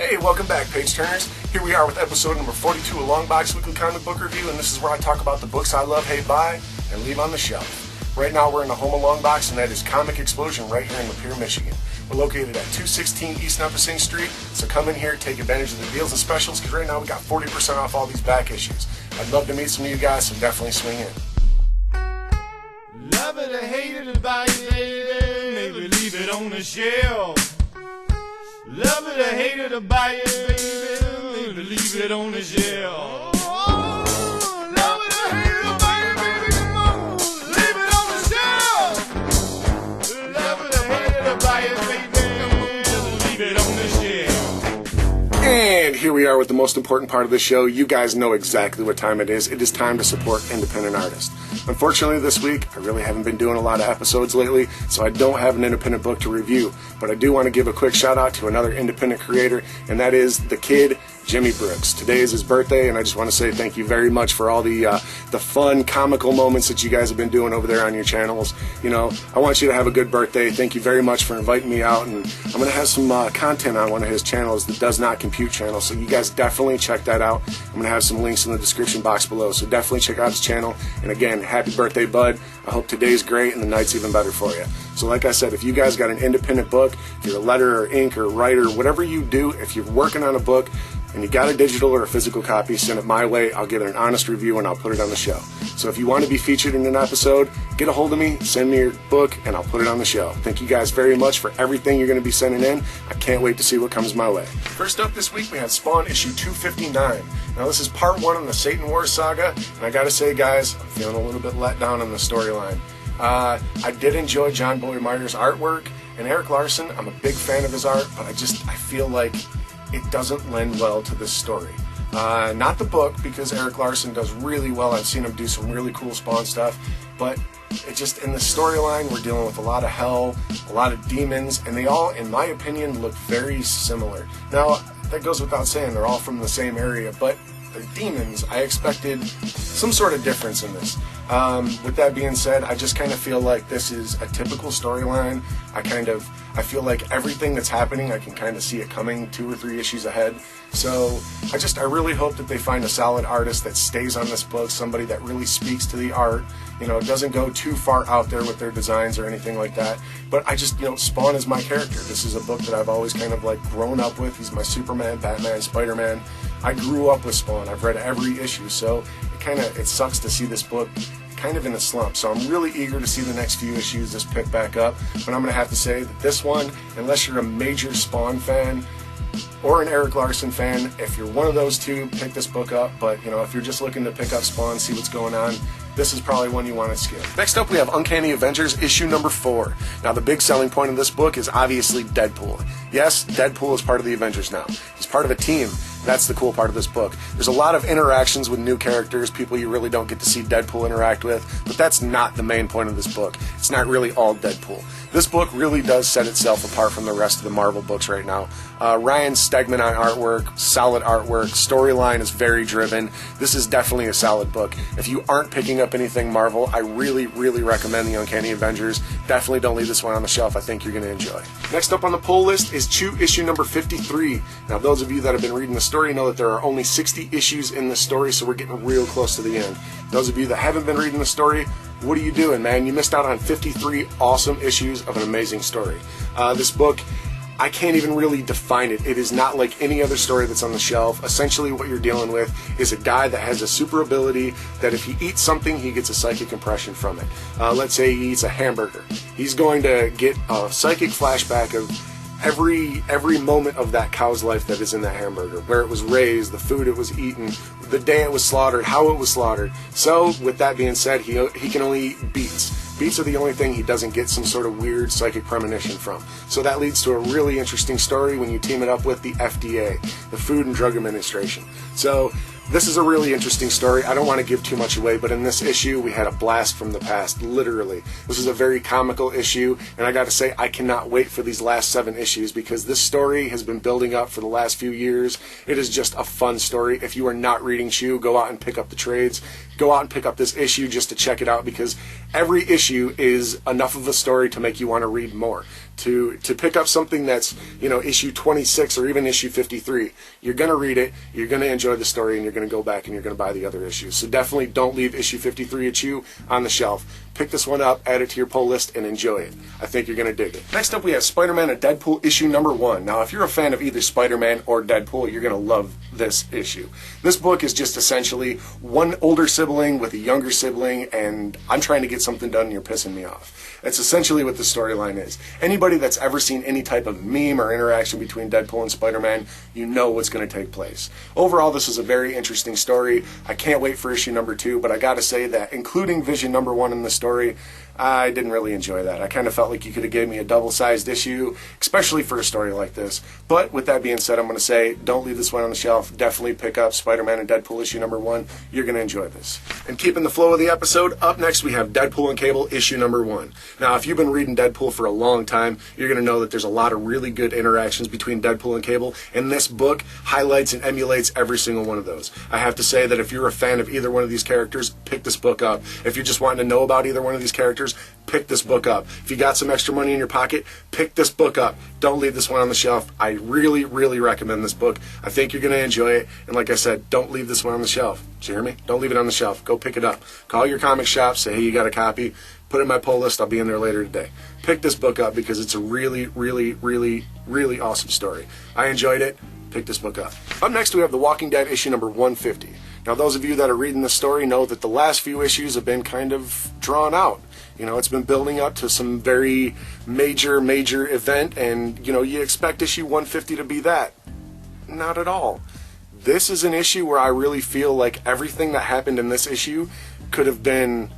Hey, welcome back, page turners. Here we are with episode number 42 of Longbox Weekly Comic Book Review, and this is where I talk about the books I love, hate, buy, and leave on the shelf. Right now we're in the home of Longbox, and that is Comic Explosion right here in Lapeer, Michigan. We're located at 216 East Nipissing Street, so come in here, take advantage of the deals and specials, because right now we got 40% off all these back issues. I'd love to meet some of you guys, so definitely swing in. Love it or hate it or buy it, baby, maybe leave it on the shelf. Love it or hate it or buy it, baby, maybe leave it on the shelf. Oh, love it or hate it or buy it, baby, come on, leave it on the shelf. Love it or hate it or buy it, baby, leave it on the shelf. And here we are with the most important part of the show. You guys know exactly what time it is. It is time to support independent artists. Unfortunately, this week, I really haven't been doing a lot of episodes lately, so I don't have an independent book to review. But I do want to give a quick shout out to another independent creator, and that is the kid, Jimmy Brooks. Today is his birthday, and I just want to say thank you very much for all the fun, comical moments that you guys have been doing over there on your channels. You know, I want you to have a good birthday. Thank you very much for inviting me out, and I'm going to have some content on one of his channels, the Does Not Compute channel, so you guys definitely check that out. I'm going to have some links in the description box below, so definitely check out his channel. And again, happy birthday, bud. I hope today's great and the night's even better for you. So like I said, if you guys got an independent book, if you're a letter or ink or writer, whatever you do, if you're working on a book and you got a digital or a physical copy, send it my way. I'll give it an honest review and I'll put it on the show. So if you want to be featured in an episode, get a hold of me, send me your book, and I'll put it on the show. Thank you guys very much for everything you're going to be sending in. I can't wait to see what comes my way. First up this week, we have Spawn issue 259. Now this is part 1 in the Satan Wars saga, and I gotta say, guys, I'm feeling a little bit let down on the storyline. I did enjoy John Boyemeyer's artwork, and Eric Larson, I'm a big fan of his art, but I feel like it doesn't lend well to this story. Not the book, because Eric Larson does really well. I've seen him do some really cool Spawn stuff, but it just, in the storyline, we're dealing with a lot of hell, a lot of demons, and they all, in my opinion, look very similar. Now, that goes without saying, they're all from the same area, but they're demons. I expected some sort of difference in this. With that being said, I just kind of feel like this is a typical storyline. I feel like everything that's happening, I can kind of see it coming 2 or 3 issues ahead. So I really hope that they find a solid artist that stays on this book, somebody that really speaks to the art, you know, doesn't go too far out there with their designs or anything like that. But I just, you know, Spawn is my character. This is a book that I've always kind of like grown up with. He's my Superman, Batman, Spider-Man. I grew up with Spawn. I've read every issue, so it sucks to see this book kind of in a slump. So I'm really eager to see the next few issues just pick back up. But I'm going to have to say that this one, unless you're a major Spawn fan or an Eric Larson fan, if you're one of those two, pick this book up. But, you know, if you're just looking to pick up Spawn, see what's going on, this is probably one you want to skip. Next up, we have Uncanny Avengers issue number 4. Now, the big selling point of this book is obviously Deadpool. Yes, Deadpool is part of the Avengers now. He's part of a team. That's the cool part of this book. There's a lot of interactions with new characters, people you really don't get to see Deadpool interact with, but that's not the main point of this book. It's not really all Deadpool. This book really does set itself apart from the rest of the Marvel books right now. Ryan Stegman on artwork, solid artwork, storyline is very driven. This is definitely a solid book. If you aren't picking up anything Marvel, I really, really recommend the Uncanny Avengers. Definitely don't leave this one on the shelf. I think you're going to enjoy. Next up on the pull list is Chew issue number 53. Now, those of you that have been reading the story know that there are only 60 issues in the story, so we're getting real close to the end. Those of you that haven't been reading the story, what are you doing, man? You missed out on 53 awesome issues of an amazing story. This book, I can't even really define it. It is not like any other story that's on the shelf. Essentially what you're dealing with is a guy that has a super ability that if he eats something, he gets a psychic impression from it. Let's say he eats a hamburger. He's going to get a psychic flashback of every moment of that cow's life that is in that hamburger, where it was raised, the food it was eaten, the day it was slaughtered, how it was slaughtered. So with that being said, he can only eat beets. Beets are the only thing he doesn't get some sort of weird psychic premonition from. So that leads to a really interesting story when you team it up with the FDA, the Food and Drug Administration. So this is a really interesting story. I don't want to give too much away, but in this issue, we had a blast from the past, literally. This is a very comical issue, and I got to say, I cannot wait for these last 7 issues because this story has been building up for the last few years. It is just a fun story. If you are not reading Chew, go out and pick up the trades. Go out and pick up this issue just to check it out because every issue is enough of a story to make you want to read more. to pick up something that's, you know, issue 26 or even issue 53. You're going to read it, you're going to enjoy the story, and you're going to go back and you're going to buy the other issues. So definitely don't leave issue 53 at you on the shelf. Pick this one up, add it to your pull list, and enjoy it. I think you're going to dig it. Next up, we have SpiderMan Deadpool issue number 1. Now, if you're a fan of either Spider-Man or Deadpool, you're going to love this issue. This book is just essentially one older sibling with a younger sibling, and I'm trying to get something done and you're pissing me off. That's essentially what the storyline is. Anybody that's ever seen any type of meme or interaction between Deadpool and Spider-Man, you know what's going to take place. Overall, this is a very interesting story. I can't wait for issue number 2, but I gotta say that including Vision number 1 in the story, I didn't really enjoy that. I kind of felt like you could have gave me a double-sized issue, especially for a story like this. But with that being said, I'm going to say, don't leave this one on the shelf. Definitely pick up Spider-Man and Deadpool issue number 1. You're going to enjoy this. And keeping the flow of the episode, up next we have Deadpool and Cable issue number 1. Now, if you've been reading Deadpool for a long time, you're going to know that there's a lot of really good interactions between Deadpool and Cable, and this book highlights and emulates every single one of those. I have to say that if you're a fan of either one of these characters, pick this book up. If you're just wanting to know about either one of these characters, pick this book up. If you got some extra money in your pocket, pick this book up. Don't leave this one on the shelf. I really, really recommend this book. I think you're going to enjoy it. And like I said, don't leave this one on the shelf. Did you hear me? Don't leave it on the shelf. Go pick it up. Call your comic shop. Say, hey, you got a copy. Put it in my pull list. I'll be in there later today. Pick this book up because it's a really, really, really, really awesome story. I enjoyed it. Pick this book up. Up next, we have The Walking Dead issue number 150. Now, those of you that are reading this story know that the last few issues have been kind of drawn out. You know, it's been building up to some very major event, and, you know, you expect issue 150 to be that. Not at all. This is an issue where I really feel like everything that happened in this issue could have been,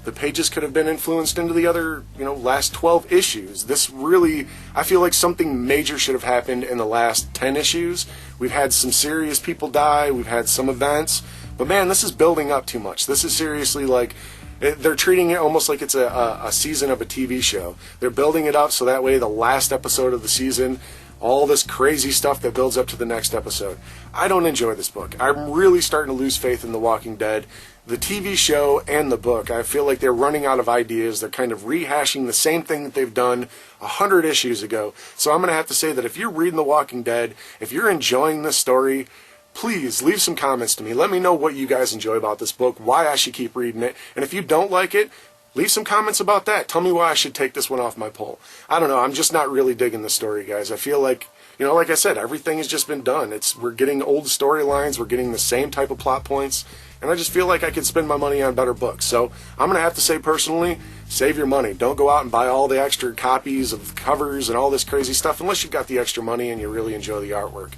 the pages could have been influenced into the other, you know, last 12 issues. This really, I feel like something major should have happened in the last 10 issues. We've had some serious people die, we've had some events, but man, this is building up too much. This is seriously like, they're treating it almost like it's a season of a TV show. They're building it up so that way the last episode of the season, all this crazy stuff that builds up to the next episode. I don't enjoy this book. I'm really starting to lose faith in The Walking Dead. The TV show and the book, I feel like they're running out of ideas. They're kind of rehashing the same thing that they've done 100 issues ago. So I'm going to have to say that if you're reading The Walking Dead, if you're enjoying this story, please leave some comments to me. Let me know what you guys enjoy about this book, why I should keep reading it, and if you don't like it, leave some comments about that. Tell me why I should take this one off my poll. I don't know, I'm just not really digging the story, guys. I feel like, you know, like I said, everything has just been done. We're getting old storylines, we're getting the same type of plot points, and I just feel like I could spend my money on better books. So I'm going to have to say personally, save your money. Don't go out and buy all the extra copies of covers and all this crazy stuff unless you've got the extra money and you really enjoy the artwork.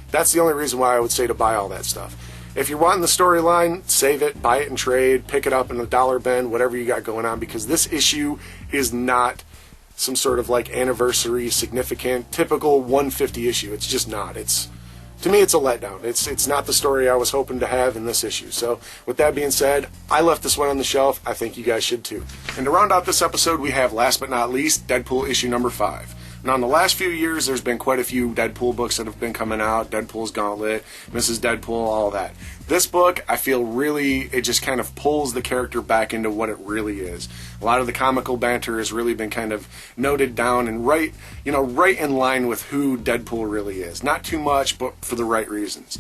That's the only reason why I would say to buy all that stuff. If you're wanting the storyline, save it, buy it in trade, pick it up in a dollar bin, whatever you got going on, because this issue is not some sort of like anniversary, significant, typical 150 issue. It's just not. To me, it's a letdown. It's not the story I was hoping to have in this issue. So with that being said, I left this one on the shelf. I think you guys should too. And to round out this episode, we have, last but not least, Deadpool issue number 5. Now, in the last few years, there's been quite a few Deadpool books that have been coming out. Deadpool's Gauntlet, Mrs. Deadpool, all that. This book, I feel really, it just kind of pulls the character back into what it really is. A lot of the comical banter has really been kind of noted down and right in line with who Deadpool really is. Not too much, but for the right reasons.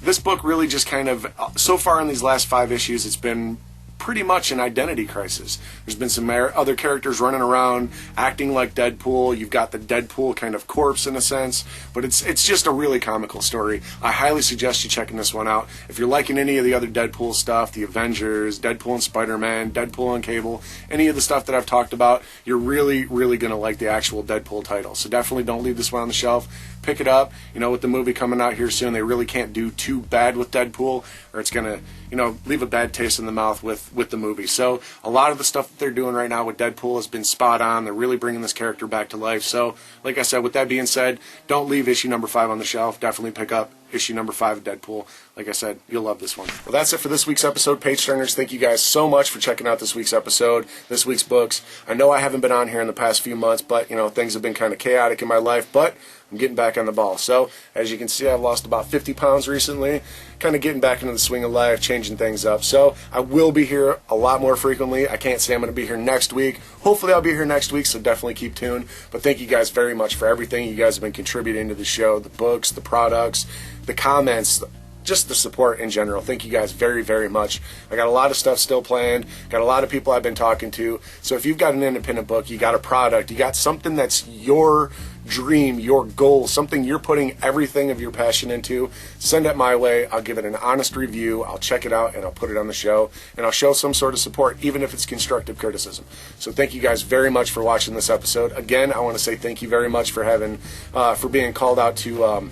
This book really just kind of, so far in these last 5 issues, it's been pretty much an identity crisis. There's been some other characters running around acting like Deadpool. You've got the Deadpool kind of corpse in a sense, but it's just a really comical story. I highly suggest you checking this one out. If you're liking any of the other Deadpool stuff, the Avengers, Deadpool and Spider-Man, Deadpool and Cable, any of the stuff that I've talked about, you're really, really going to like the actual Deadpool title. So definitely don't leave this one on the shelf. Pick it up. You know, with the movie coming out here soon, they really can't do too bad with Deadpool, or it's going to, you know, leave a bad taste in the mouth with the movie. So a lot of the stuff that they're doing right now with Deadpool has been spot on. They're really bringing this character back to life. So, like I said, with that being said, don't leave issue number 5 on the shelf. Definitely pick up issue number 5 of Deadpool. Like I said, you'll love this one. Well, that's it for this week's episode, Page Turners. Thank you guys so much for checking out this week's episode, this week's books. I know I haven't been on here in the past few months, but, you know, things have been kind of chaotic in my life, but I'm getting back on the ball. So, as you can see, I've lost about 50 pounds recently. kind of getting back into the swing of life, changing things up. So I will be here a lot more frequently. I can't say I'm going to be here next week. Hopefully I'll be here next week, so definitely keep tuned. But thank you guys very much for everything you guys have been contributing to the show, the books, the products, the comments, just the support in general. Thank you guys very, very much. I got a lot of stuff still planned, got a lot of people I've been talking to. So if you've got an independent book, you got a product, you got something that's your dream, your goal, something you're putting everything of your passion into, send it my way. I'll give it an honest review, I'll check it out, and I'll put it on the show, and I'll show some sort of support, even if it's constructive criticism. So thank you guys very much for watching this episode. Again, I want to say thank you very much for being called out to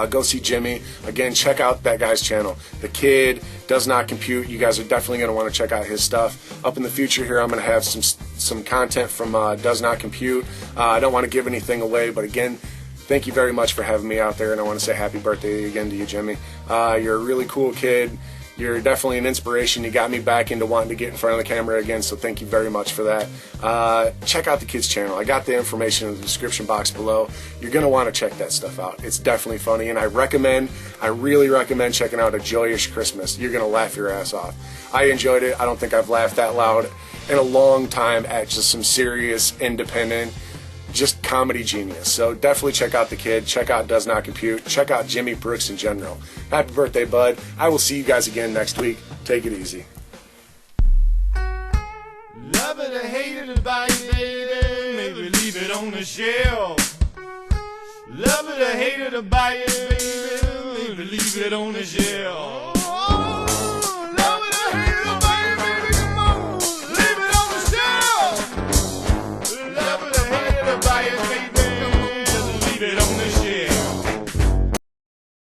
go see Jimmy. Again, check out that guy's channel. The Kid Does Not Compute. You guys are definitely going to want to check out his stuff. Up in the future here, I'm going to have some content from Does Not Compute. I don't want to give anything away, but again, thank you very much for having me out there, and I want to say happy birthday again to you, Jimmy. You're a really cool kid. You're definitely an inspiration. You got me back into wanting to get in front of the camera again, so thank you very much for that. Check out the kid's channel. I got the information in the description box below. You're going to want to check that stuff out. It's definitely funny, and I really recommend checking out A Joyous Christmas. You're going to laugh your ass off. I enjoyed it. I don't think I've laughed that loud in a long time at just some serious, independent, just comedy genius. So definitely check out the Kid, check out Does Not Compute, check out Jimmy Brooks in general. Happy birthday, bud. I will see you guys again next week. Take it easy. Love it or hate it about you, baby, maybe leave it on the shelf. Love it or hate it about you, baby, maybe leave it on the shelf.